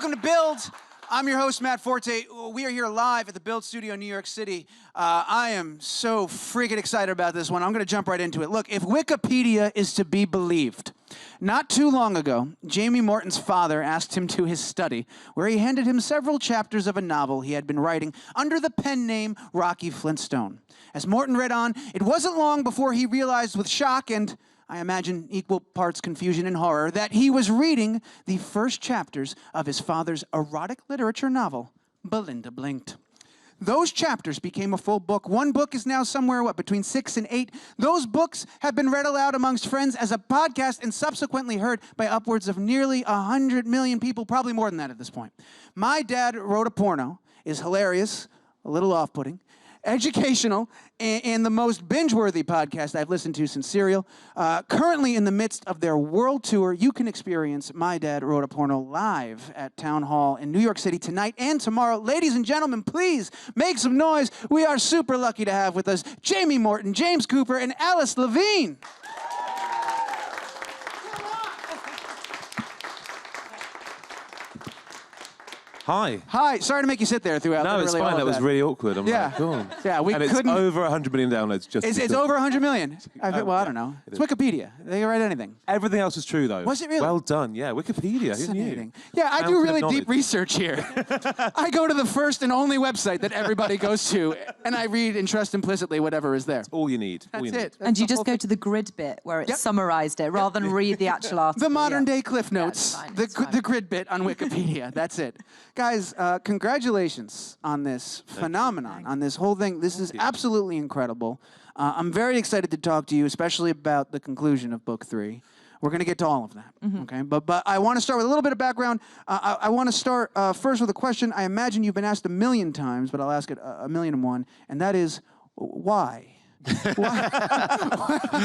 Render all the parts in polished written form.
Welcome to Build. I'm your host, Matt Forte. We are here live at the Build Studio in New York City. I am so freaking excited about this one. I'm going to jump right into it. Look, if Wikipedia is to be believed, not too long ago, Jamie Morton's father asked him to his study, where he handed him several chapters of a novel he had been writing under the pen name Rocky Flintstone. As Morton read on, it wasn't long before he realized with shock and, I imagine, equal parts confusion and horror, that he was reading the first chapters of his father's erotic literature novel, Belinda Blinked. Those chapters became a full book. One book is now somewhere, between 6 and 8. Those books have been read aloud amongst friends as a podcast and subsequently heard by upwards of nearly 100 million people, probably more than that at this point. My Dad Wrote a Porno is hilarious, a little off-putting, educational, and the most binge-worthy podcast I've listened to since Serial. Currently in the midst of their world tour, you can experience My Dad Wrote a Porno live at Town Hall in New York City tonight and tomorrow. Ladies and gentlemen, please make some noise. We are super lucky to have with us Jamie Morton, James Cooper, and Alice Levine. Hi. Hi. Sorry to make you sit there throughout. No, it's fine. That was really awkward. I'm like, go on. Yeah, we couldn't. And it's over 100 million downloads. It's over 100 million. Well, I don't know. It's Wikipedia. They can write anything. Everything else is true, though. Was it really? Well done. Yeah, Wikipedia. Who knew? Yeah, I do really deep research here. I go to the first and only website that everybody goes to, and I read and trust implicitly whatever is there. That's all you need. That's it. And you just go to the grid bit where it summarized it rather than read the actual article. The modern day Cliff Notes, the grid bit on Wikipedia. That's it. Guys, congratulations on this phenomenon, on this whole thing. This is absolutely incredible. I'm very excited to talk to you, especially about the conclusion of Book 3. We're going to get to all of that, okay? But I want to start with a little bit of background. I want to start first with a question I imagine you've been asked 1,000,000 times, but I'll ask it 1,000,001, and that is, why? It's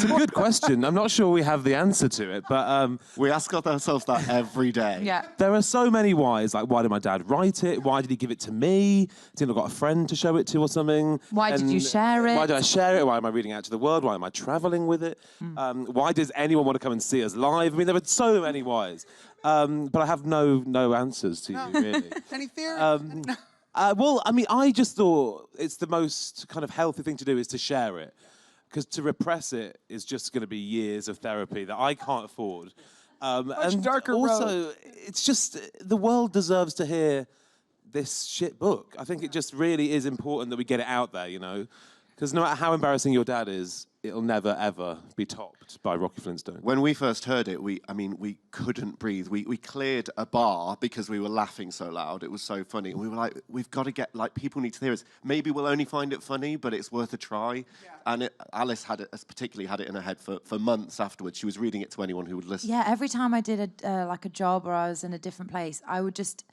a good question. I'm not sure we have the answer to it, but we ask ourselves that every day. Yeah. There are so many whys. Like, why did my dad write it? Why did he give it to me? Didn't I got a friend to show it to or something? Why did you share it? Why did I share it? Why am I reading it out to the world? Why am I traveling with it? Why does anyone want to come and see us live? I mean, there are so many whys. But I have no answers to you, really. Any theory? Well, I mean, I just thought it's the most kind of healthy thing to do is to share it. Because to repress it is just going to be years of therapy that I can't afford. Much darker also, road. it's just, the world deserves to hear this shit book. I think it just really is important that we get it out there, you know? Because no matter how embarrassing your dad is, it'll never, ever be topped by Rocky Flintstone. When we first heard it, we couldn't breathe. We cleared a bar because we were laughing so loud. It was so funny. And we were like, we've got to get, like, people need to hear this. Maybe we'll only find it funny, but it's worth a try. Yeah. And Alice particularly had it in her head for months afterwards. She was reading it to anyone who would listen. Yeah, every time I did a job or I was in a different place, I would just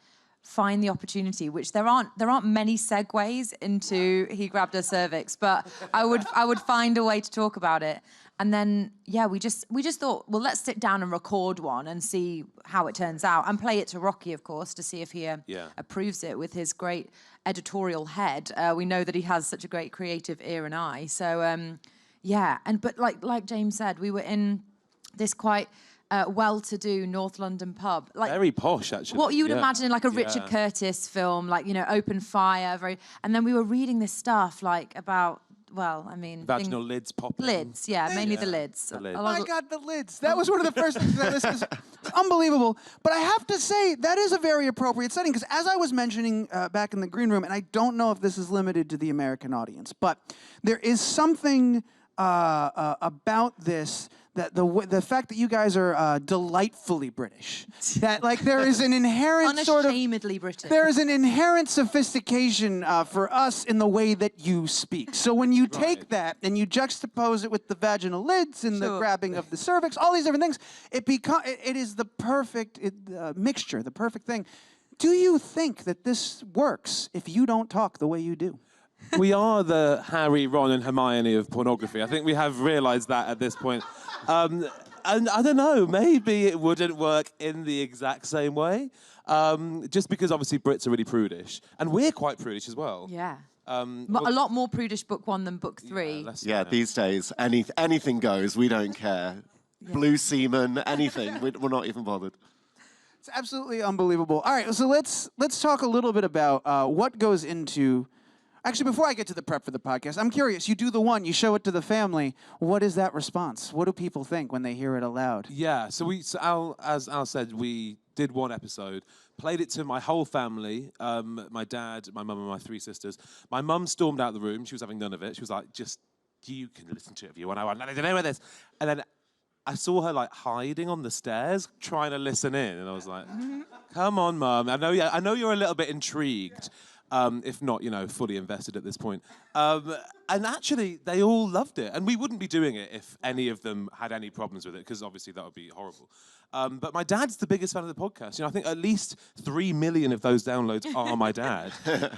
find the opportunity, which there aren't many segues into he grabbed her cervix, but I would find a way to talk about it. And then we just thought, well, let's sit down and record one and see how it turns out, and play it to Rocky, of course, to see if he approves it with his great editorial head. We know that he has such a great creative ear and eye. So but like James said, we were in this quite well-to-do North London pub, like very posh, actually. What you would imagine in like a Richard Curtis film, like, you know, open fire, and then we were reading this stuff like about, well, I mean, vaginal lids popping. Lids, mainly the lids. The lids. Oh my God, the lids. That was one of the first things that this is unbelievable. But I have to say, that is a very appropriate setting, because as I was mentioning back in the green room, and I don't know if this is limited to the American audience, but there is something about this, that the fact that you guys are delightfully British, that like there is an inherent unashamedly British. There is an inherent sophistication for us in the way that you speak. So when you take that and you juxtapose it with the vaginal lids and the grabbing of the cervix, all these different things, it is the perfect mixture, the perfect thing. Do you think that this works if you don't talk the way you do? We are the Harry, Ron, and Hermione of pornography. I think we have realised that at this point. And I don't know, maybe it wouldn't work in the exact same way. Just because obviously Brits are really prudish. And we're quite prudish as well. Yeah. A lot more prudish book 1 than book 3. Yeah, these days, anything goes. We don't care. Yeah. Blue semen, anything. We're not even bothered. It's absolutely unbelievable. All right, so let's talk a little bit about what goes into. Actually, before I get to the prep for the podcast, I'm curious. You do the one, you show it to the family. What is that response? What do people think when they hear it aloud? Yeah, so Al, as Al said, we did one episode, played it to my whole family, my dad, my mum, and my 3 sisters. My mum stormed out of the room. She was having none of it. She was like, just, you can listen to it if you want. I want nothing to do with this. And then I saw her like hiding on the stairs, trying to listen in. And I was like, come on, Mum. I know you're a little bit intrigued. If not, fully invested at this point. And actually, they all loved it. And we wouldn't be doing it if any of them had any problems with it, because obviously that would be horrible. But my dad's the biggest fan of the podcast. I think at least 3 million of those downloads are my dad.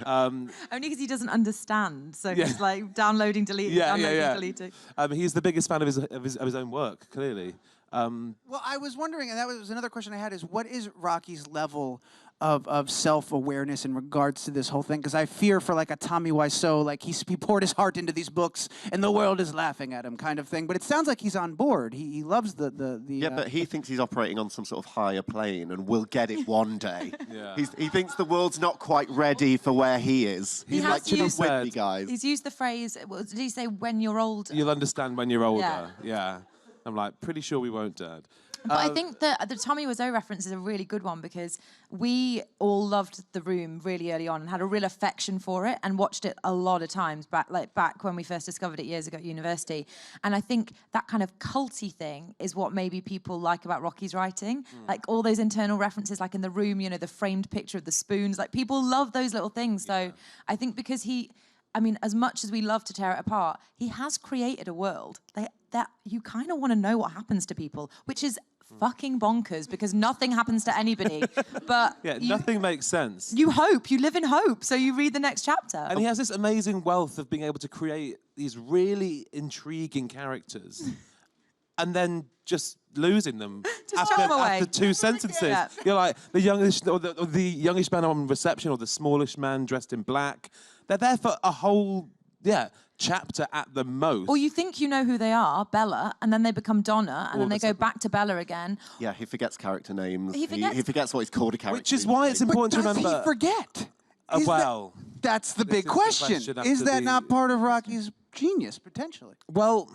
Only because he doesn't understand. So he's like downloading, deleting, deleting. He's the biggest fan of his own work, clearly. Well, I was wondering, and that was another question I had, is what is Rocky's level of self-awareness in regards to this whole thing? Because I fear for like a Tommy Wiseau, like he poured his heart into these books and the world is laughing at him kind of thing. But it sounds like he's on board. He loves the Yeah, but he thinks he's operating on some sort of higher plane and will get it one day. Yeah. He thinks the world's not quite ready for where he is. He's like, you know, guys. He's used the phrase, what did he say, when you're older? You'll understand when you're older. Yeah. I'm like, pretty sure we won't, Dad. But I think that the Tommy Wiseau reference is a really good one because we all loved The Room really early on and had a real affection for it and watched it a lot of times back when we first discovered it years ago at university. And I think that kind of culty thing is what maybe people like about Rocky's writing. Like all those internal references, like in The Room, the framed picture of the spoons. Like people love those little things. So I think because as much as we love to tear it apart, he has created a world that you kind of want to know what happens to people, which is fucking bonkers because nothing happens to anybody. But nothing makes sense. You hope, you live in hope, so you read the next chapter. And he has this amazing wealth of being able to create these really intriguing characters and then just losing them after 2 sentences. Yeah. You're like the youngish or the youngish man on reception or the smallish man dressed in black. They're there for a whole chapter at the most. Or you think you know who they are, Bella, and then they become Donna, and then they go back to Bella again. Yeah, he forgets character names. He forgets what he's called a character. Which is why it's important to remember. Does he forget? That's the big question. Is that not part of Rocky's genius, potentially? Well...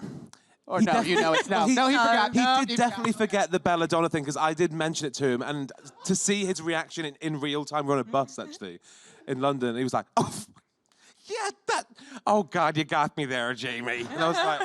Or no, it's no. No, he forgot. He did definitely forget the belladonna thing because I did mention it to him, and to see his reaction in real time, we're on a bus actually in London. He was like, "Oh, yeah, that. Oh God, you got me there, Jamie." And I was like,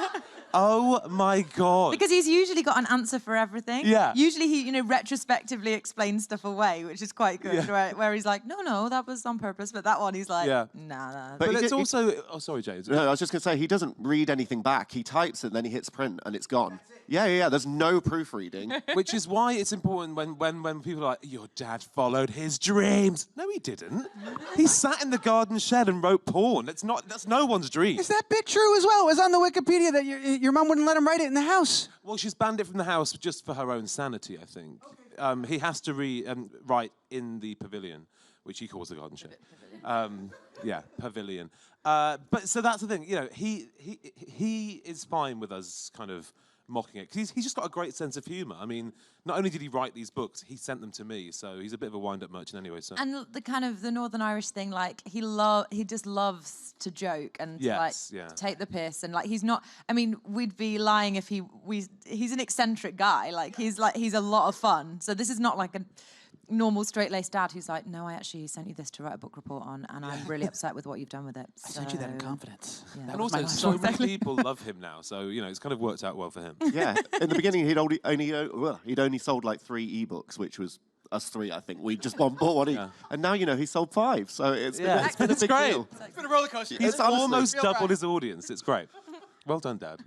"Oh my God!" Because he's usually got an answer for everything. Yeah. Usually he, retrospectively explains stuff away, which is quite good. Yeah. Where he's like, no, that was on purpose. But that one, he's like, nah. But it's also... Oh, sorry, James. No, I was just going to say, he doesn't read anything back. He types it, then he hits print, and it's gone. Yeah. There's no proofreading. Which is why it's important when people are like, your dad followed his dreams. No, he didn't. He sat in the garden shed and wrote porn. That's no one's dream. Is that bit true as well? It was on the Wikipedia that your mom wouldn't let him write it in the house. Well, she's banned it from the house just for her own sanity, I think. Okay. He has to write in the pavilion, which he calls the garden shed. Pavilion. But so that's the thing. He is fine with us kind of mocking it because he's just got a great sense of humour. I mean, not only did he write these books, he sent them to me, so he's a bit of a wind-up merchant anyway. So. And the kind of the Northern Irish thing, like he just loves to joke and to take the piss, and like he's not. I mean, we'd be lying if he's an eccentric guy. Like he's a lot of fun. So this is not like a normal straight-laced dad who's like, no, I actually sent you this to write a book report on, and I'm really upset with what you've done with it. I sent you that in confidence. Yeah. And also, so many people love him now, so it's kind of worked out well for him. Yeah, in the beginning he'd only sold like 3 ebooks, which was us 3, I think. We just bought one each, and now he sold 5. So it's been a big great. deal. It's been a roller coaster. He's almost doubled his audience. It's great. Well done, Dad.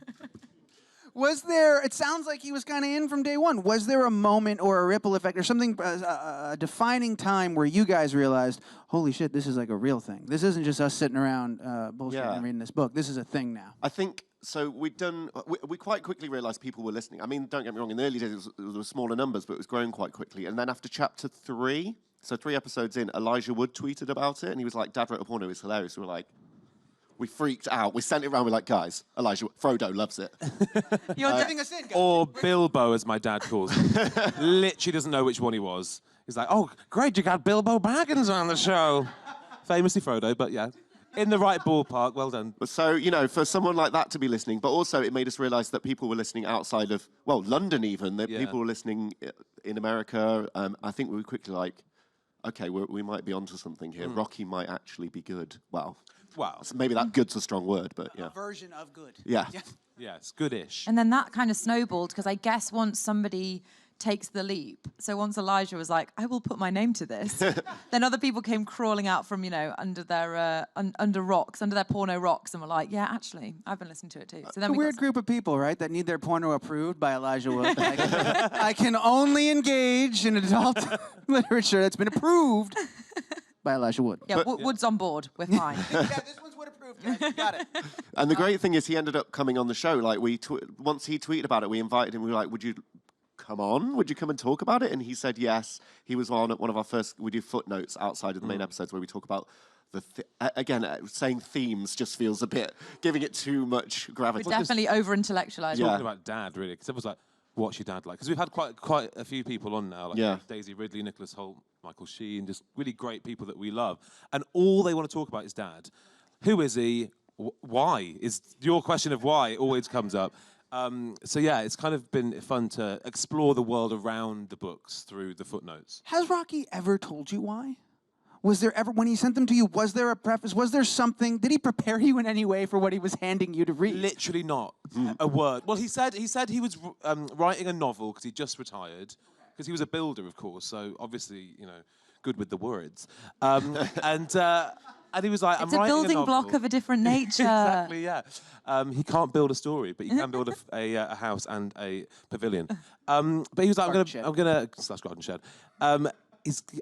It sounds like he was kind of in from day one. Was there a moment or a ripple effect or something, a defining time where you guys realized, holy shit, this is like a real thing. This isn't just us sitting around bullshitting and reading this book. This is a thing now. I think, so we quite quickly realized people were listening. I mean, don't get me wrong, in the early days it was smaller numbers, but it was growing quite quickly. And then after chapter 3, so 3 episodes in, Elijah Wood tweeted about it, and he was like, Dad wrote a porno, it's hilarious. We were like, we freaked out. We sent it around. We're like, guys, Frodo loves it. You're giving us in, guys. Or Bilbo, as my dad calls him. Literally doesn't know which one he was. He's like, oh, great, you got Bilbo Baggins on the show. Famously Frodo, but yeah. In the right ballpark, well done. So, you know, for someone like that to be listening, but also it made us realise that people were listening outside of, well, London even, that people were listening in America. I think we were quickly like, okay, we might be onto something here. Rocky might actually be good. Well, maybe that good's a strong word, but yeah. A version of good. Yeah. Yeah, it's goodish. And then that kind of snowballed because I guess once somebody takes the leap, so once Elijah was like, I will put my name to this, then other people came crawling out from, you know, under their under rocks, under their porno rocks, and were like, yeah, actually, I've been listening to it too. So then It's a weird group of people, right, that need their porno approved by Elijah Wood. Like, I can only engage in adult literature that's been approved by Elijah Wood. Yeah, Wood's on board. We're fine. Yeah, this one's Wood approved, guys. Got it. And the great thing is he ended up coming on the show. Like, once he tweeted about it, we invited him. We were like, would you come on? Would you come and talk about it? And he said yes. He was on at one of our first, we do footnotes outside of the main episodes where we talk about saying themes just feels a bit, giving it too much gravity. We're definitely over-intellectualized. Talking about dad, really, because everyone's like, what's your dad like? Because we've had quite a few people on now, like Daisy Ridley, Nicholas Hoult, Michael Sheen, just really great people that we love. And all they want to talk about is dad. Who is he? Why? Is your question of why always comes up. So yeah, it's kind of been fun to explore the world around the books through the footnotes. Has Rocky ever told you why? Was there ever, when he sent them to you, was there a preface? Was there something? Did he prepare you in any way for what he was handing you to read? Literally not a word. Well, he said he was writing a novel because he just retired, because he was a builder, of course. So obviously, you know, good with the words. And he was like, It's I'm writing a building novel. block of a different nature. Exactly, yeah. He can't build a story, but he can build a house and a pavilion. But he was like, I'm gonna slash garden shed.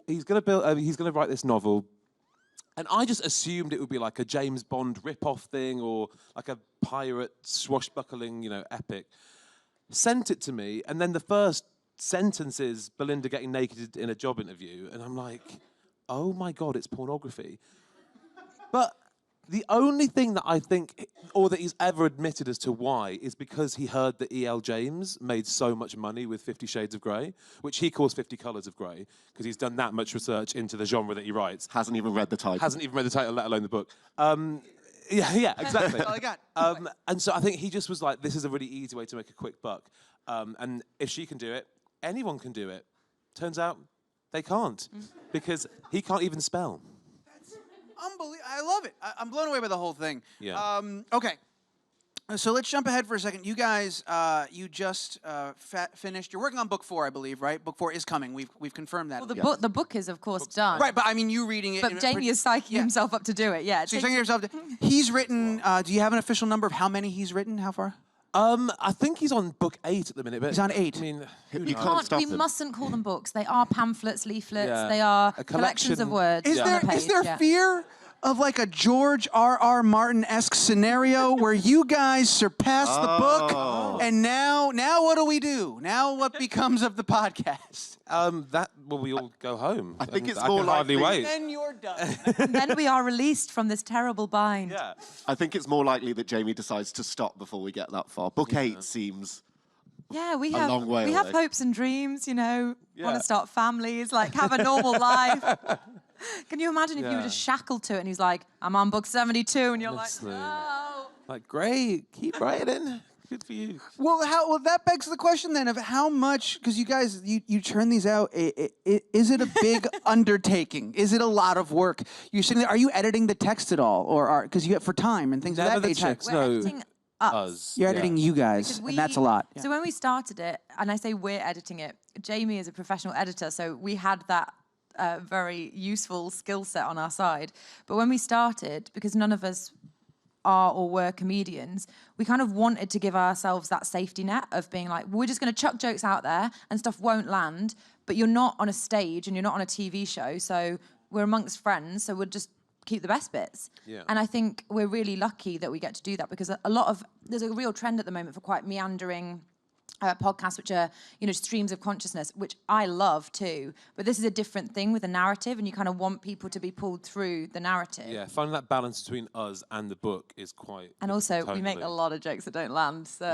He's gonna write this novel, and I just assumed it would be like a James Bond rip-off thing or like a pirate swashbuckling, you know, epic. Sent it to me, and then the first sentence is Belinda getting naked in a job interview, and I'm like, oh my God, it's pornography. But the only thing that I think, or that he's ever admitted as to why, is because he heard that E.L. James made so much money with 50 Shades of Grey, which he calls 50 Colours of Grey, because he's done that much research into the genre that he writes. Hasn't even read the title. Hasn't even read the title, let alone the book. Yeah, exactly. That's all I got. And so I think he just was like, this is a really easy way to make a quick buck. And if she can do it, anyone can do it. Turns out they can't, because he can't even spell. Unbelievable. I love it. I'm blown away by the whole thing. Yeah. Okay. So let's jump ahead for a second. You guys, you just finished. You're working on book 4, I believe, right? Book 4 is coming. We've confirmed that. Well, the book is, of course, done. Right, but I mean, you reading it. But Jamie is psyching himself up to do it, yeah. So you're psyching yourself. He's written, do you have an official number of how many he's written? How far? I think he's on book 8 at the minute. But He's on 8. I mean, You can't stop we him. mustn't call them books. They are pamphlets, leaflets. Yeah. They are A collections of collection. words Is on a there page. fear of like a George R.R. Martin-esque scenario where you guys surpass the book, and now what do we do? Now what becomes of the podcast? we all go home. I think it's I more can hardly likely- wait. Then you're done. And then we are released from this terrible bind. Yeah. I think it's more likely that Jamie decides to stop before we get that far. Book 8 seems... Yeah, we A have long way we have away. hopes and dreams, you know, want Yeah. to start families, like have a normal life. Can you imagine if you were just shackled to it and he's like, I'm on book 72, and you're Honestly. like, no. Like, great, keep writing. Good for you. Well, that begs the question then of how much, because you guys, you churn these out, is it a big undertaking? Is it a lot of work? You're sitting there, are you editing the text at all? Or because you get for time and things Never of that the nature? text. We're No. editing Us. You're editing you guys, Because and that's a lot. So when we started it, and I say we're editing it, Jamie is a professional editor, so we had that very useful skill set on our side. But when we started, because none of us are or were comedians, we kind of wanted to give ourselves that safety net of being like, we're just going to chuck jokes out there and stuff won't land, but you're not on a stage and you're not on a TV show, so we're amongst friends, so we'll just keep the best bits. Yeah. And I think we're really lucky that we get to do that, because there's a real trend at the moment for quite meandering podcasts which are, streams of consciousness, which I love too. But this is a different thing with a narrative, and you kind of want people to be pulled through the narrative. Yeah, finding that balance between us and the book is quite. And also, we make a lot of jokes that don't land. So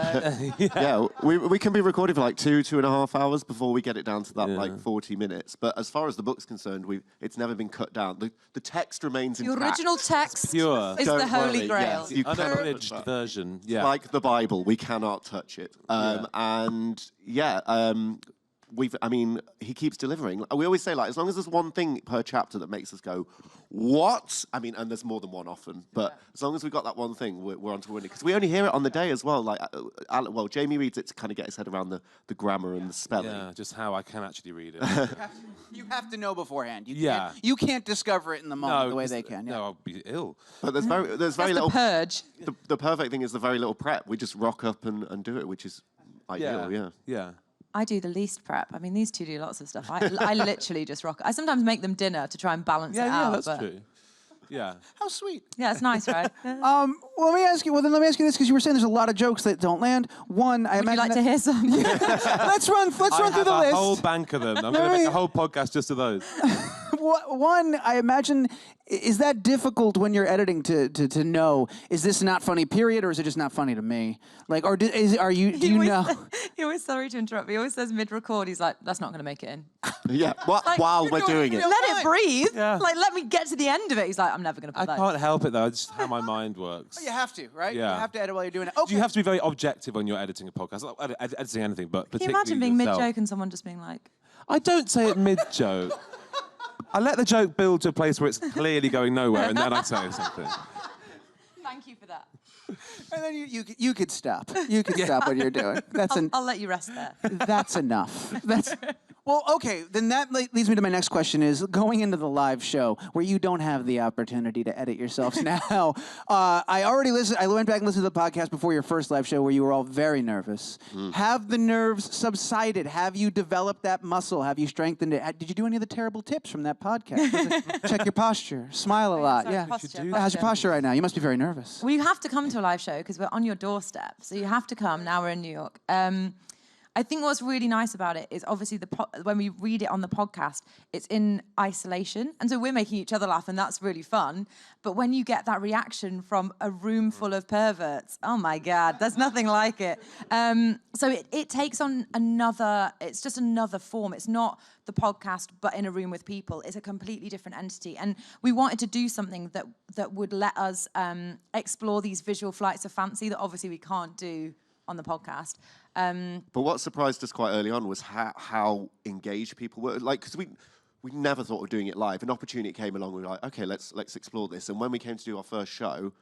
yeah, we can be recording for like 2.5 hours before we get it down to that like 40 minutes. But as far as the book's concerned, it's never been cut down. The text remains the intact. original text pure. is the holy grail. Yes, Unabridged version. Yeah. Like the Bible, we cannot touch it. And he keeps delivering. We always say, like, as long as there's one thing per chapter that makes us go, what? I mean, and there's more than one often, but as long as we've got that one thing, we're on to winning. Because we only hear it on the day as well. Like, Jamie reads it to kind of get his head around the grammar and the spelling. Yeah, just how I can actually read it. You have to know beforehand. Yeah. You can't discover it in the moment the way they can. No, I'll be ill. But there's very little. Purge. The perfect thing is the very little prep. We just rock up and do it, which is ideal. Yeah. I do the least prep. I mean, these two do lots of stuff. I literally just rock. I sometimes make them dinner to try and balance it out. Yeah, that's true. Yeah. How sweet. Yeah, it's nice, right? Well, let me ask you this, because you were saying there's a lot of jokes that don't land. One, I Would you imagine like to hear some? let's run through the I have list. a whole bank of them. I'm going to make a whole podcast just of those. One, I imagine, is that difficult when you're editing to know, is this not funny, period, or is it just not funny to me? Like, or do you know? He always, sorry to interrupt, he always says mid-record, he's like, that's not going to make it in. Yeah, while we're doing it. Let it breathe. Yeah. Like, let me get to the end of it. He's like, I'm never going to put I that can't help it, though. It's just how my mind works. You have to, right? Yeah. You have to edit while you're doing it. Okay. You have to be very objective when you're editing a podcast. Not editing anything, but Can you particularly imagine being yourself. mid-joke and someone just being like... I don't say it mid-joke. I let the joke build to a place where it's clearly going nowhere, and then I say something. Thank you for that. And then you could stop. You could stop what you're doing. I'll let you rest there. That's enough. Well, okay, then that leads me to my next question is, going into the live show where you don't have the opportunity to edit yourselves now, I went back and listened to the podcast before your first live show where you were all very nervous. Have the nerves subsided? Have you developed that muscle? Have you strengthened it? Did you do any of the terrible tips from that podcast? Check your posture. Smile a lot. Sorry, Yeah. posture. How's your posture right now? You must be very nervous. Well, you have to come to a live show because we're on your doorstep. So you have to come. Now we're in New York. I think what's really nice about it is obviously when we read it on the podcast, it's in isolation. And so we're making each other laugh, and that's really fun. But when you get that reaction from a room full of perverts, oh my God, there's nothing like it. So it takes on it's just another form. It's not the podcast, but in a room with people. It's a completely different entity. And we wanted to do something that would let us explore these visual flights of fancy that obviously we can't do on the podcast. But what surprised us quite early on was how engaged people were. Like, because we never thought of doing it live. An opportunity came along. We were like, okay, let's explore this. And when we came to do our first show,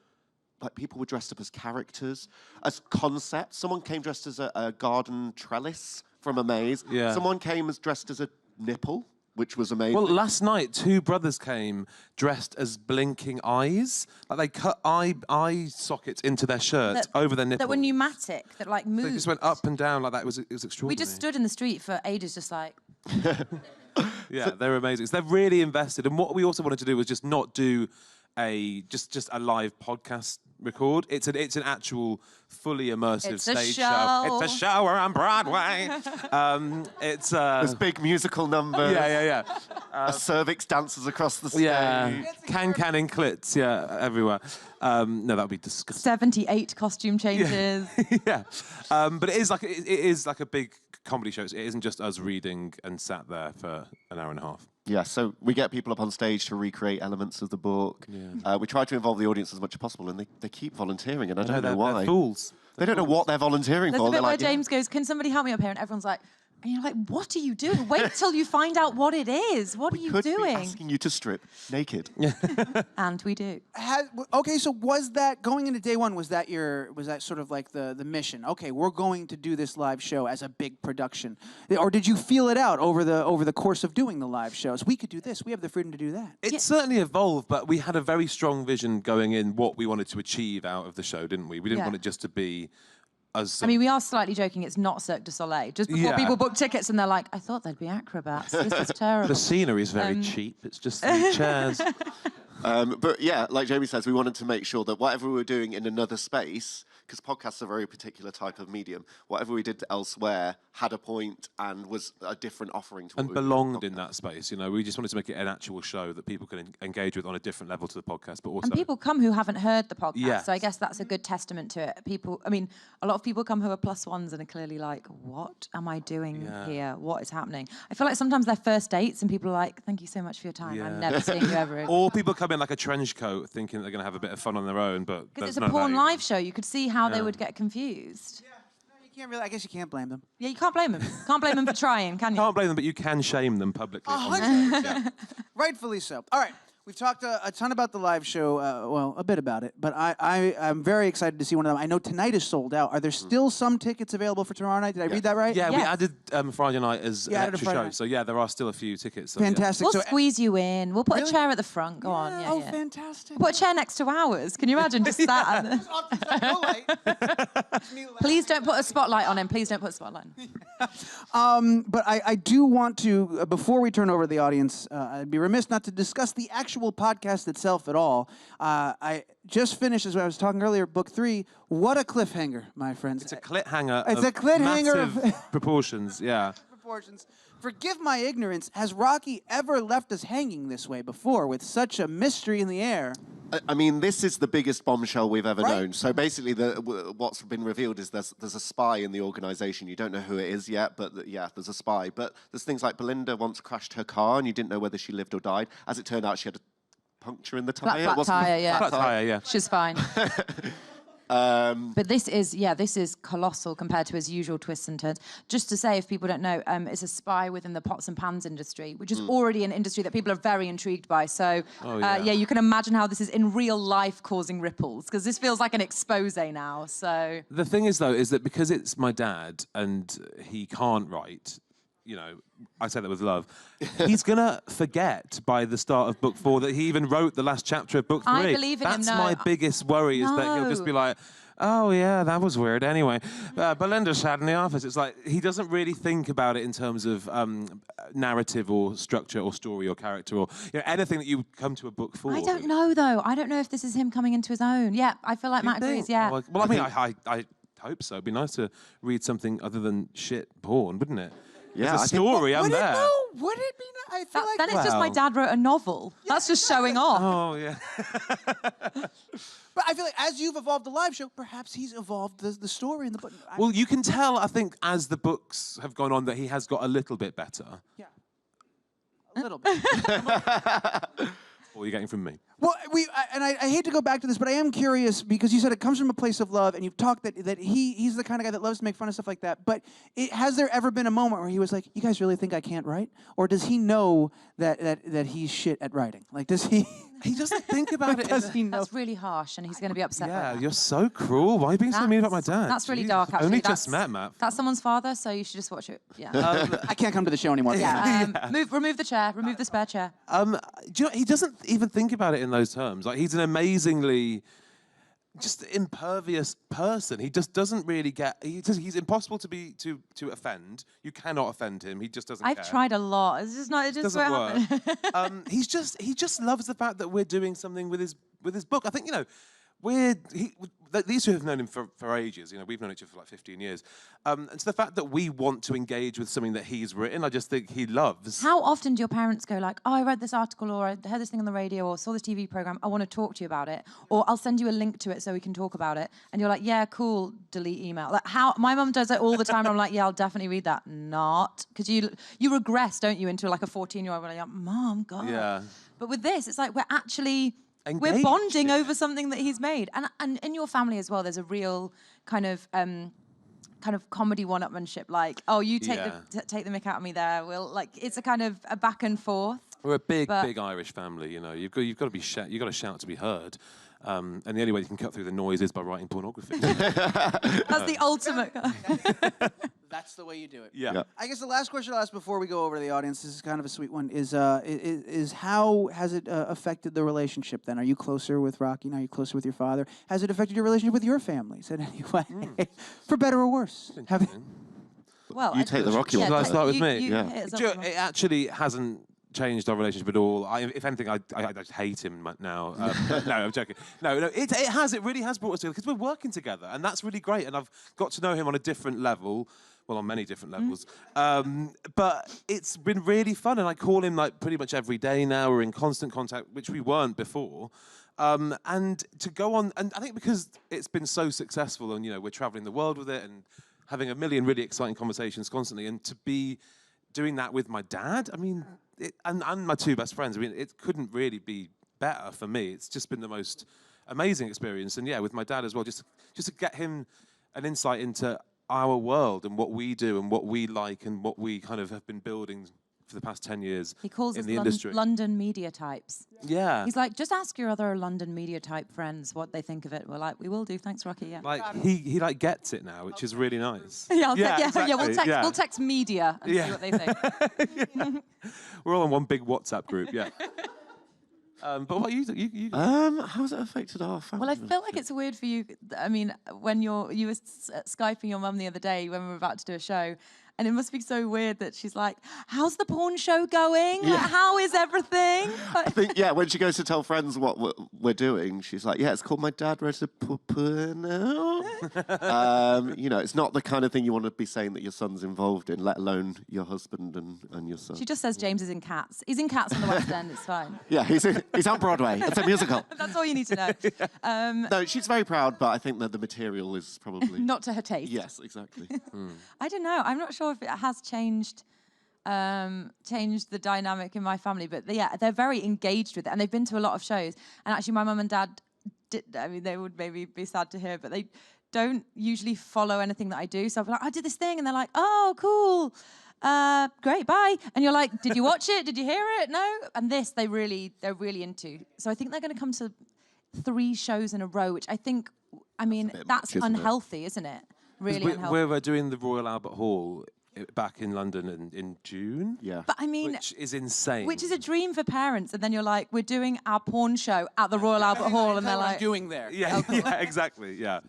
like, people were dressed up as characters, as concepts. Someone came dressed as a garden trellis from a maze. Yeah. Someone came dressed as a nipple, which was amazing. Well, last night, two brothers came dressed as blinking eyes. Like, they cut eye sockets into their shirt over their nipples. That were pneumatic, that like moved. They just went up and down like that. It was extraordinary. We just stood in the street for ages just like... Yeah, they're amazing. So they're really invested. And what we also wanted to do was just not do just a live podcast record. It's an actual fully immersive stage show. It's a show on Broadway. It's this big musical number. Yeah. A cervix dances across the stage. Yeah, can clits. Yeah, everywhere. No, that would be disgusting. 78 costume changes. Yeah, but it is like a big comedy show. It isn't just us reading and sat there for an hour and a half. Yeah, so we get people up on stage to recreate elements of the book. Yeah. We try to involve the audience as much as possible, and they keep volunteering, and I don't know why. They're fools. They don't know what they're volunteering There's for. a bit They're where like, James goes, can somebody help me up here? And everyone's like, and you're like, what are you doing? Wait till you find out what it is. What are you could be doing? asking you to strip naked. And we do. Okay, so was that, going into day one, was that sort of like the mission? Okay, we're going to do this live show as a big production. Or did you feel it out over the course of doing the live shows? We could do this. We have the freedom to do that. It certainly evolved, but we had a very strong vision going in what we wanted to achieve out of the show, didn't we? We didn't want it just to be us. I mean, we are slightly joking. It's not Cirque du Soleil. Just before people book tickets and they're like, I thought there'd be acrobats. This is terrible. The scenery is very cheap. It's just the chairs. But yeah, like Jamie says, we wanted to make sure that whatever we were doing in another space because podcasts are a very particular type of medium. Whatever we did elsewhere had a point and was a different offering to what And we were doing belonged with in that space, you know. We just wanted to make it an actual show that people can engage with on a different level to the podcast, but also... And people come who haven't heard the podcast, Yes. so I guess that's a good testament to it. People, I mean, a lot of people come who are +1s and are clearly like, what am I doing here? What is happening? I feel like sometimes they're first dates and people are like, thank you so much for your time. I'm never seeing you ever again. Or people come in like a trench coat thinking they're going to have a bit of fun on their own, but Because there's it's a none of that porn either. live show, you could see how they would get confused. Yeah, no, you can't really. I guess you can't blame them. Yeah, you can't blame them. Can't blame them for trying, can you? Can't blame them, but you can shame them publicly. 100%. Rightfully so. All right. We've talked a ton about the live show, well, a bit about it, but I'm very excited to see one of them. I know tonight is sold out. Are there still some tickets available for tomorrow night? Did I read that right? Yeah, we Yes. added Friday night as an added extra Friday show. night. So yeah, there are still a few tickets. So, Fantastic. We'll So, squeeze you in. We'll put Really? a chair at the front. Go on. Yeah, oh, yeah. fantastic. Put a chair next to ours. Can you imagine just that? No light. Please don't put a spotlight on him. Please don't put a spotlight on him. But I do want to, before we turn over to the audience, I'd be remiss not to discuss the actual podcast itself at all. I just finished, as I was talking earlier, book 3. What a cliffhanger, my friends. It's a cliffhanger. It's of a cliffhanger massive proportions. Yeah. Proportions. Forgive my ignorance. Has Rocky ever left us hanging this way before with such a mystery in the air? I mean, this is the biggest bombshell we've ever Right. known. So basically, what's been revealed is there's a spy in the organisation. You don't know who it is yet, but there's a spy. But there's things like Belinda once crashed her car, and you didn't know whether she lived or died. As it turned out, she had a puncture in the tyre. Flat tyre, yeah. Flat tire, yeah. She's fine. But this is colossal compared to his usual twists and turns. Just to say, if people don't know, it's a spy within the pots and pans industry, which is already an industry that people are very intrigued by. So, you can imagine how this is in real life causing ripples, because this feels like an expose now. So The thing is, though, is that because it's my dad and he can't write, you know, I say that with love, he's going to forget by the start of book 4 that he even wrote the last chapter of book 3. I believe in him, That's no. my biggest worry, is that he'll just be like, oh, yeah, that was weird. Anyway, Belinda sat in the office. It's like he doesn't really think about it in terms of narrative or structure or story or character or anything that you come to a book for. I don't know, though. I don't know if this is him coming into his own. Yeah, I feel like Matt agrees, yeah. Well, I mean, I hope so. It'd be nice to read something other than shit porn, wouldn't it? Yeah, It's a story, I'm there. Would it be? I feel like Then it's just my dad wrote a novel. That's just showing off. Oh, yeah. But I feel like as you've evolved the live show, perhaps he's evolved the story in the book. Well, you can tell, I think, as the books have gone on, that he has got a little bit better. Yeah. A little bit. What are you getting from me? Well, I hate to go back to this, but I am curious because you said it comes from a place of love, and you've talked that he's the kind of guy that loves to make fun of stuff like that. But has there ever been a moment where he was like, "You guys really think I can't write?" Or does he know that he's shit at writing? Like, does he? He doesn't think about it. Does he know? That's really harsh, and he's going to be upset by Yeah, that. you're so cruel. Why are you being so mean about my dad? That's really Jeez. dark, actually. Only That's- just met, Matt. That's someone's father, so you should just watch it. Yeah. I can't come to the show anymore. Remove the chair. Remove the spare chair. Do you know, he doesn't even think about it in those terms. Like, he's an amazingly just impervious person. He just doesn't really get. He's impossible to offend. You cannot offend him. He just doesn't. I've care. tried a lot. It's just not. It just Doesn't won't work. happen. He just loves the fact that we're doing something with his book. I think these two have known him for ages. You know, we've known each other for like 15 years. And so the fact that we want to engage with something that he's written, I just think he loves. How often do your parents go like, "Oh, I read this article, or I heard this thing on the radio, or saw this TV program. I want to talk to you about it, or I'll send you a link to it so we can talk about it." And you're like, "Yeah, cool." Delete email. Like how my mum does it all the time. I'm like, "Yeah, I'll definitely read that." Not because you regress, don't you, into like a 14-year-old where you're like, "Mom, God." Yeah. But with this, it's like we're actually. We're Engaged, bonding yeah. over something that he's made, and in your family as well. There's a real kind of comedy one-upmanship. Like, oh, you take take the mick out of me there. It's a kind of a back and forth. We're a big Irish family. You know, you've got to be you've got to shout to be heard. And the only way you can cut through the noise is by writing pornography. That's the ultimate. That's the way you do it. Yeah. I guess the last question I'll ask before we go over to the audience, this is kind of a sweet one, is how has it affected the relationship then? Are you closer with Rocky now? Are you closer with your father? Has it affected your relationship with your families in any way? For better or worse? Well, You take the Rocky one. Shall I start with me? hit us up with It actually hasn't changed our relationship at all. If anything, I just hate him now. No, I'm joking. No, it has. It really has brought us together because we're working together, and that's really great. And I've got to know him on a different level. Well, on many different levels. But it's been really fun, and I call him like pretty much every day now. We're in constant contact, which we weren't before. And to go on, and I think because it's been so successful, and we're traveling the world with it, and having a million really exciting conversations constantly, and to be doing that with my dad, I mean, and my two best friends, I mean, it couldn't really be better for me. It's just been the most amazing experience, and yeah, with my dad as well, just to get him an insight into our world and what we do and what we like and what we kind of have been building for the past 10 years. He calls in us the industry. London media types. Yeah. He's like, just ask your other London media type friends what they think of it. We're like, we will do. Thanks, Rocky. Yeah. Like he like gets it now, which is really nice. Exactly. We'll We'll text media and see what they think. We're all in one big WhatsApp group. Yeah. But what you How's it affected our family? Well, I feel like it's weird for you. I mean, when you were Skyping your mum the other day when we were about to do a show, and it must be so weird that she's like, "How's the porn show going? Yeah. Like, how is everything?" I think, when she goes to tell friends what we're doing, she's like, it's called My Dad Read a Porno. It's not the kind of thing you want to be saying that your son's involved in, let alone your husband and your son. She just says James is in Cats. He's in Cats on the West End. It's fine. Yeah, he's on Broadway. It's a musical. That's all you need to know. No, she's very proud, but I think that the material is probably... Not to her taste. Yes, exactly. I don't know. I'm not sure if it has changed the dynamic in my family, but they're very engaged with it, and they've been to a lot of shows. And actually, my mum and dad they would maybe be sad to hear, but they don't usually follow anything that I do. So I'll be like, I did this thing, and they're like, oh, cool. Great, bye. And you're like, did you watch it? Did you hear it? No. And this, they're really into. So I think they're going to come to 3 shows in a row, which I think, that's much, unhealthy, isn't it? Really unhealthy. We're doing the Royal Albert Hall back in London in June. Yeah. But I mean, which is insane. Which is a dream for parents, and then you're like, we're doing our porn show at the Royal Albert Hall, and they're what I'm like, doing there. Yeah, exactly. Yeah.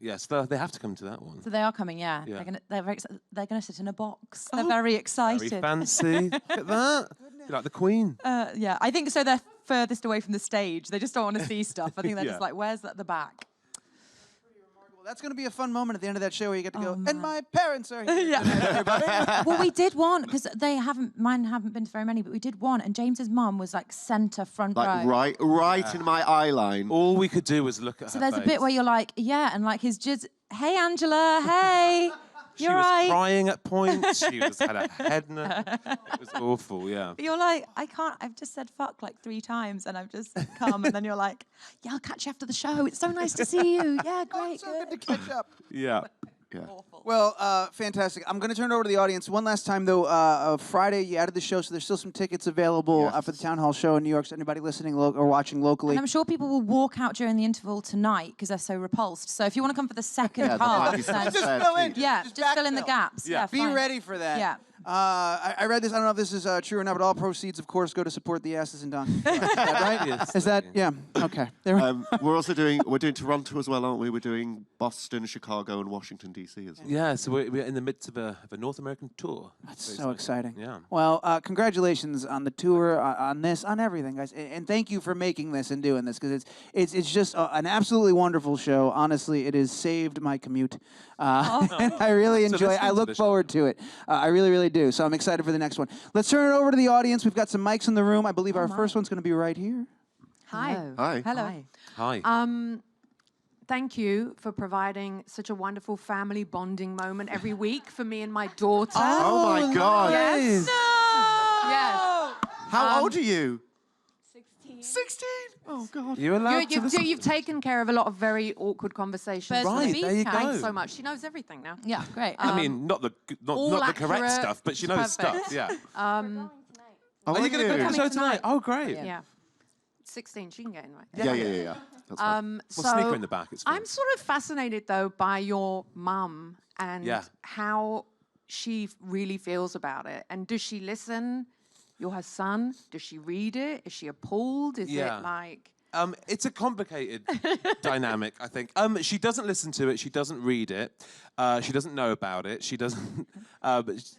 Yes, they have to come to that one. So they are coming, yeah. Yeah. They're gonna sit in a box. They're very excited. Very fancy. Look at that. You're like the Queen. Yeah, I think so. They're furthest away from the stage. They just don't want to see stuff. I think they're Yeah. just like, where's at the back? Well, that's going to be a fun moment at the end of that show where you get to go, and my parents are here. Yeah. Everybody. Well, we did one because mine haven't been to very many, but we did one, and James's mum was like centre front row. Like right in my eye line. All we could do was look at her So there's a face. bit where you're like, yeah, and like his just, hey Angela, hey, She you're was right. crying at points. She had a head in her. It was awful, yeah. But you're like, I can't, I've just said fuck like 3 times and I've just come, and then you're like, yeah, I'll catch you after the show. It's so nice to see you. Yeah, great, So good to catch up. Yeah. Awful. Well, fantastic. I'm going to turn it over to the audience. One last time, though. Friday, you added the show, so there's still some tickets available for the Town Hall show in New York. So anybody listening or watching locally. And I'm sure people will walk out during the interval tonight because they're so repulsed. So if you want to come for the second half, then Just fill in. just fill in the gaps. Yeah, Be fine. ready for that. Yeah. I read this. I don't know if this is true or not, but all proceeds, of course, go to support the asses and donkeys. Is that right? Yes. Is that? Yeah. Okay. There we We're also doing Toronto as well, aren't we? We're doing Boston, Chicago, and Washington D.C. as well. Yeah, so we're in the midst of a North American tour. That's so exciting. Yeah. Well, congratulations on the tour, on this, on everything, guys, and thank you for making this and doing this because it's just an absolutely wonderful show. Honestly, it has saved my commute. And I really enjoy it. I look forward to it. I really, really do. So I'm excited for the next one. Let's turn it over to the audience. We've got some mics in the room. I believe our first one's going to be right here. Hi. Hi. Hello. Hi. Thank you for providing such a wonderful family bonding moment every week for me and my daughter. Oh my God. Yes. Yes. How old are you? 16. 16. Oh God. You're allowed to listen. You've taken care of a lot of very awkward conversations. First Right, there you go. Thanks so much. She knows everything now. Yeah, great. I mean, not the all correct accurate, stuff, but she knows perfect. stuff. Yeah. Oh, Are you going to go to the Coming show tonight? tonight. Oh, great. Yeah. 16. She can get in, right? Yeah. That's fine. We'll sneak her in the back. It's fine. I'm sort of fascinated, though, by your mum and how she really feels about it. And does she listen? You're her son. Does she read it? Is she appalled? Is it like... It's a complicated dynamic, I think. She doesn't listen to it. She doesn't read it. She doesn't know about it. She doesn't... but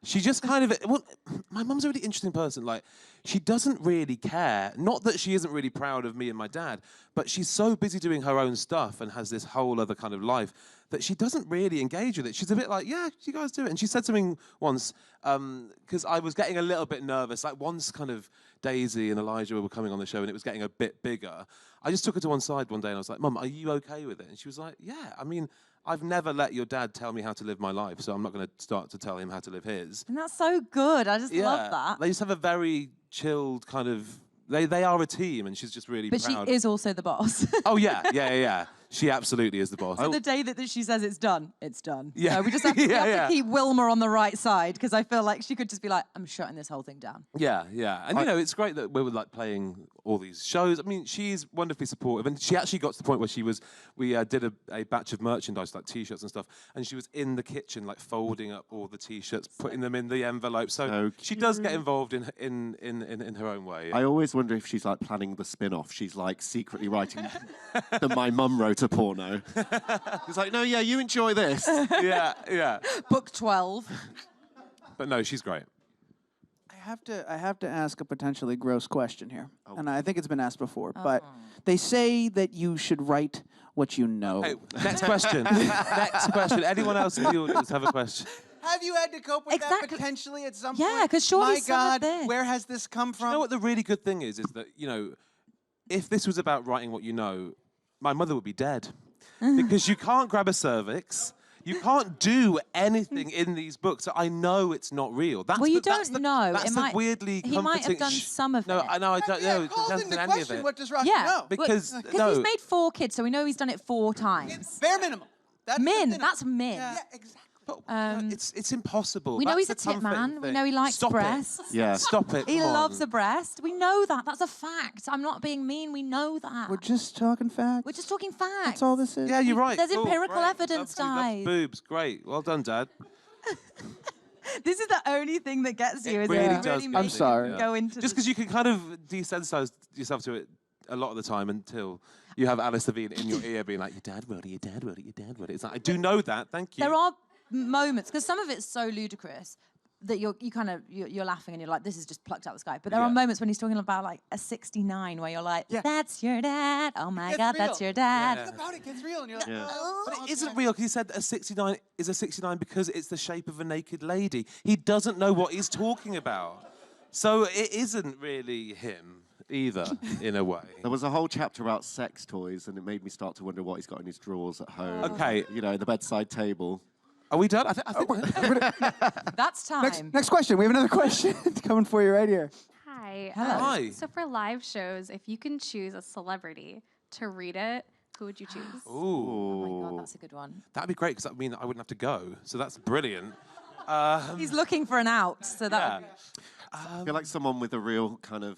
She just kind of, well, my mum's a really interesting person. Like, she doesn't really care. Not that she isn't really proud of me and my dad, but she's so busy doing her own stuff and has this whole other kind of life that she doesn't really engage with it. She's a bit like, yeah, you guys do it. And she said something once, because I was getting a little bit nervous. Like, once kind of Daisy and Elijah were coming on the show and it was getting a bit bigger. I just took her to one side one day and I was like, Mum, are you okay with it? And she was like, yeah, I mean, I've never let your dad tell me how to live my life, so I'm not going to start to tell him how to live his. And that's so good. I just love that. They just have a very chilled kind of... They are a team, and she's just really proud. But she is also the boss. Oh, yeah. She absolutely is the boss. So the day that she says it's done, it's done. Yeah. So we just have to, we have to keep Wilma on the right side, because I feel like she could just be like, I'm shutting this whole thing down. Yeah. And, you know, it's great that we're, like, playing all these shows. I mean, she's wonderfully supportive, and she actually got to the point where we did a batch of merchandise, like T-shirts and stuff, and she was in the kitchen, like, folding up all the T-shirts, putting them in the envelope. So she does get involved in her own way. I always wonder if she's, like, planning the spin-off. She's, like, secretly writing the My Mum Wrote a Porno. He's like, no, yeah, you enjoy this. Yeah. Book 12. But no, she's great. I have to ask a potentially gross question here, and I think it's been asked before. But they say that you should write what you know. Hey, next question. Next question. Anyone else in the audience have a question? Have you had to cope with that Exactly. potentially at some Yeah, point? 'cause surely my some of God, this. where has this come from? You know what the really good thing is that, you know, if this was about writing what you know, my mother would be dead. Because you can't grab a cervix. You can't do anything in these books. So I know it's not real. That's Well, you that's don't know. That's It the might- weirdly he might have comforting done some of No, it. I know. I don't know. Yeah, It calls hasn't into done any of question it. what does Rocky Yeah. know? Because Because he's made 4 kids, so we know he's done it 4 times. Bare minimum. That's the minimum. That's min. Yeah, exactly. But, it's impossible. We know That's he's a the tit comforting man. We thing. know he likes Stop breasts. It. Yeah. Stop it. He come loves on. a breast. We know that. That's a fact. I'm not being mean. We know that. We're just talking facts. We're just talking facts. That's all this is. Yeah, you're right. There's Cool, empirical great. evidence, Loves guys. boobs. Great. Well done, Dad. This is the only thing that gets you. Is really it does. really I'm makes sorry. you Go into Just because you can kind of desensitize yourself to it a lot of the time until you have Alice Levine in your ear being like, your dad wrote it, your dad wrote it, your dad wrote it. It's like, I do know that, thank you. There are moments, because some of it's so ludicrous that you're laughing and you're like, this is just plucked out of the sky. But there are moments when he's talking about like a 69 where you're like, that's your dad. Oh my gets God, real. that's your dad. Think about it, gets real, and you're like, Yeah. oh, But it okay. isn't real, because he said a 69 is a 69 because it's the shape of a naked lady. He doesn't know what he's talking about. So it isn't really him either, in a way. There was a whole chapter about sex toys, and it made me start to wonder what he's got in his drawers at home. Okay. You know, the bedside table. Are we done? I think we're... That's time. Next question. We have another question coming for you right here. Hi. Hello. Hi. So for live shows, if you can choose a celebrity to read it, who would you choose? Ooh, Oh my God, that's a good one. that'd be great, because that would mean that I wouldn't have to go. So that's brilliant. He's looking for an out, so that Yeah. would be... I feel like someone with a real kind of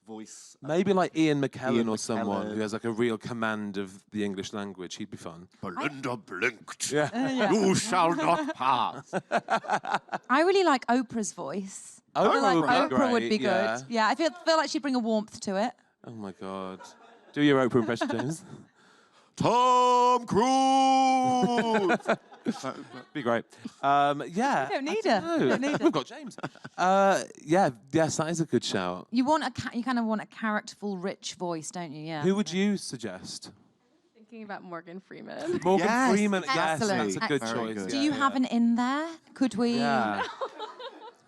voice. Maybe like Ian McKellen Ian or someone McKellen. who has like a real command of the English language. He'd be fun. Belinda blinked. Yeah. You shall not pass. I really like Oprah's voice. I feel like Oprah would be good. Yeah, I feel like she'd bring a warmth to it. Oh my God. Do your Oprah impression, James. Tom Cruise. Be great. Yeah. You don't need her. No. You don't need her. We've got James. Yes, that is a good shout. You kind of want a characterful, rich voice, don't you? Yeah. Who would you suggest? Thinking about Morgan Freeman. Morgan Yes, Freeman. Yes, excellent. that's a good Very choice. good. Do you have an in there? Could we? Yeah.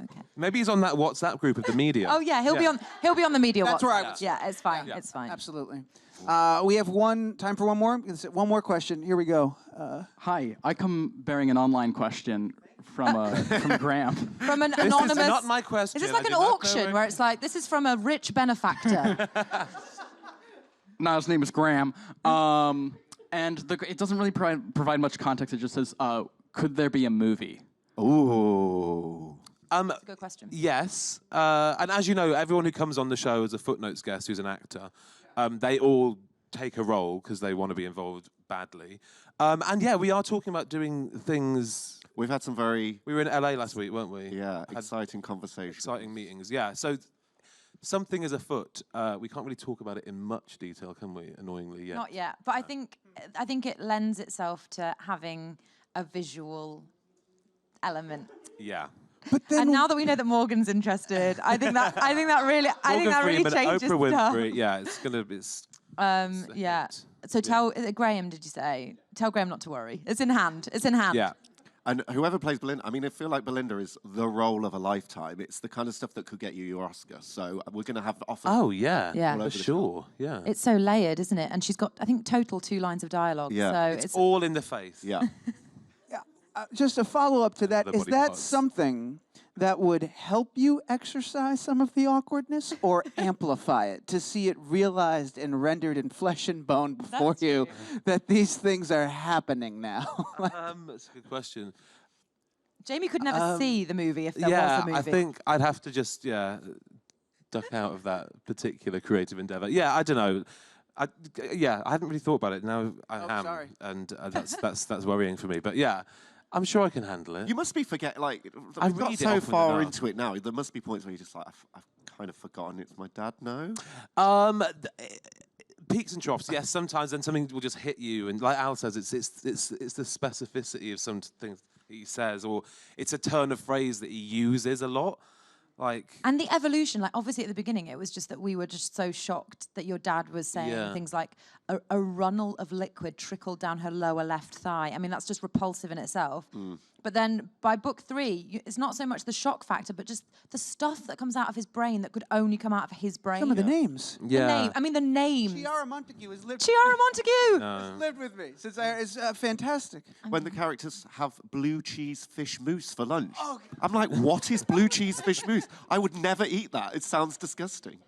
Okay. Maybe he's on that WhatsApp group of the media. Oh yeah, he'll be on the media. That's WhatsApp. where I would Yeah, it's fine. Yeah. It's fine. Absolutely. We have time for one more. One more question. Here we go. Hi, I come bearing an online question from from Graham. From an This anonymous. is not my question. Is this like I an did not know auction where- where it's like this is from a rich benefactor? No, his name is Graham. And it doesn't really provide much context. It just says, could there be a movie? Ooh. That's a good question. Yes, and as you know, everyone who comes on the show as a footnotes guest who's an actor, they all take a role because they want to be involved badly. And yeah, we are talking about doing things. We've had some very We were in LA last week, weren't we? had Had exciting conversations. exciting meetings. Yeah, so something is afoot. We can't really talk about it in much detail, can we? Annoyingly, yeah. Not yet, but I think it lends itself to having a visual element. Yeah. But then And now that we know that Morgan's interested, I think that really Freeman, changes Oprah stuff. Winfrey. Yeah, it's gonna be. Yeah. So tell Graham, did you say? Tell Graham not to worry. It's in hand. It's in hand. Yeah. And whoever plays Belinda, I mean, I feel like Belinda is the role of a lifetime. It's the kind of stuff that could get you your Oscar. So we're going to have offers. Oh, yeah. Yeah. For sure. Yeah. It's so layered, isn't it? And she's got, I think, total 2 lines of dialogue. Yeah. So It's all in the face. Yeah. just a follow-up to that, The is body that parts. something that would help you exercise some of the awkwardness or amplify it to see it realized and rendered in flesh and bone before you that these things are happening now? That's a good question. Jamie could never see the movie if there Yeah, was a movie. I think I'd have to just, duck out of that particular creative endeavor. Yeah, I don't know. I hadn't really thought about it. Now I am. sorry. And that's worrying for me. But yeah, I'm sure I can handle it. You must be I we've got read it so often far enough. into it now. There must be points where you're just like, I've kind of forgotten it's my dad now. Peaks and troughs, yes. Sometimes then something will just hit you, and like Al says, it's the specificity of some things he says, or it's a turn of phrase that he uses a lot. Like, And the evolution, like obviously at the beginning, it was just that we were just so shocked that your dad was saying things like a runnel of liquid trickled down her lower left thigh. I mean, that's just repulsive in itself. But then by book 3, it's not so much the shock factor, but just the stuff that comes out of his brain that could only come out of his brain. Some of the names. The name. I mean, the names. Chiara Montague has lived. Chiara Montague. Has lived with me since it's fantastic. When the characters have blue cheese fish mousse for lunch. I'm like, what is blue cheese fish mousse? I would never eat that. It sounds disgusting.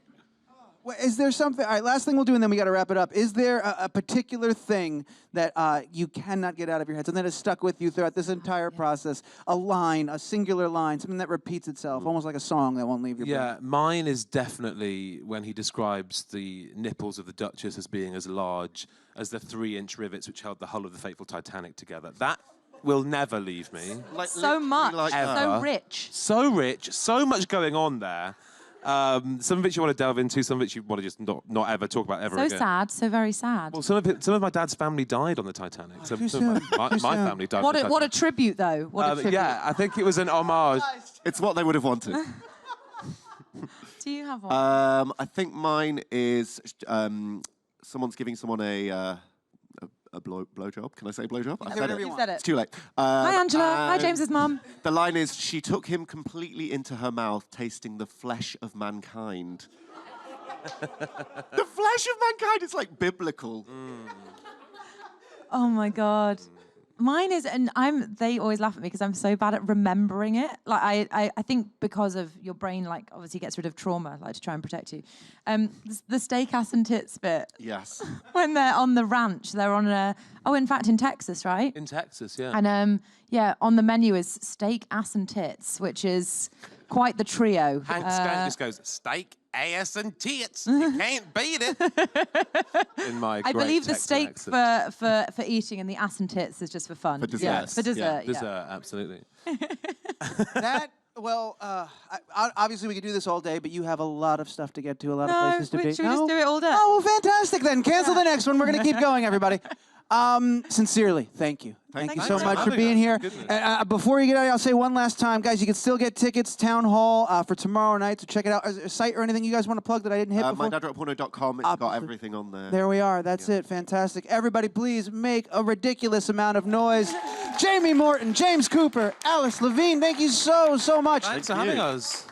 Well, is there something? All right, last thing we'll do, and then we got to wrap it up. Is there a particular thing that you cannot get out of your head, something that has stuck with you throughout this entire process? A line, a singular line, something that repeats itself, almost like a song that won't leave your brain. yeah, mine is definitely when he describes the nipples of the Duchess as being as large as the 3-inch rivets which held the hull of the fateful Titanic together. That will never leave me. Like, So literally much. like So that. rich. So rich, so much going on there. Some of which you want to delve into, some of which you want to just not ever talk about ever So again. sad. So very sad. Well, some of my dad's family died on the Titanic. Some of my family died. What on the a Titanic. tribute, though. What a tribute. Yeah, I think it was an homage. It's what they would have wanted. Do you have one? I think mine is someone's giving someone a blowjob. Can I say blowjob? I said whatever it. you You said it. It's too late. Hi, Angela. Hi, and James's mum. The line is, she took him completely into her mouth, tasting the flesh of mankind. The flesh of mankind is like biblical. Oh my God. Mine is, and they always laugh at me because I'm so bad at remembering it. Like I think because of your brain, like obviously gets rid of trauma, like to try and protect you. The steak, ass and tits bit. Yes. When they're on the ranch, they're on in fact in Texas, right? In Texas, yeah. And on the menu is steak, ass and tits, which is quite the trio. Hank Skank just goes, steak, ass, and tits. You can't beat it. In my I great believe the Texan steak accent. for eating and the ass and tits is just for fun. For dessert. Yeah, Yes. for dessert. Yeah. Dessert, absolutely. Obviously we could do this all day, but you have a lot of stuff to get to, a lot of No, places to be. should we just do it all day? Oh, well, fantastic then. Cancel the next one. We're going to keep going, everybody. Sincerely, thank you. Thank you so Thanks for much for having being us. here. Goodness. Before you get out, I'll say one last time, guys, you can still get tickets, Town Hall, for tomorrow night, so check it out. Is there a site or anything you guys want to plug that I didn't hit before? MyDadWrotePorno.com. It's got everything on there. There we are. That's it. Fantastic. Everybody, please make a ridiculous amount of noise. Jamie Morton, James Cooper, Alice Levine, thank you so much. Thanks for having us.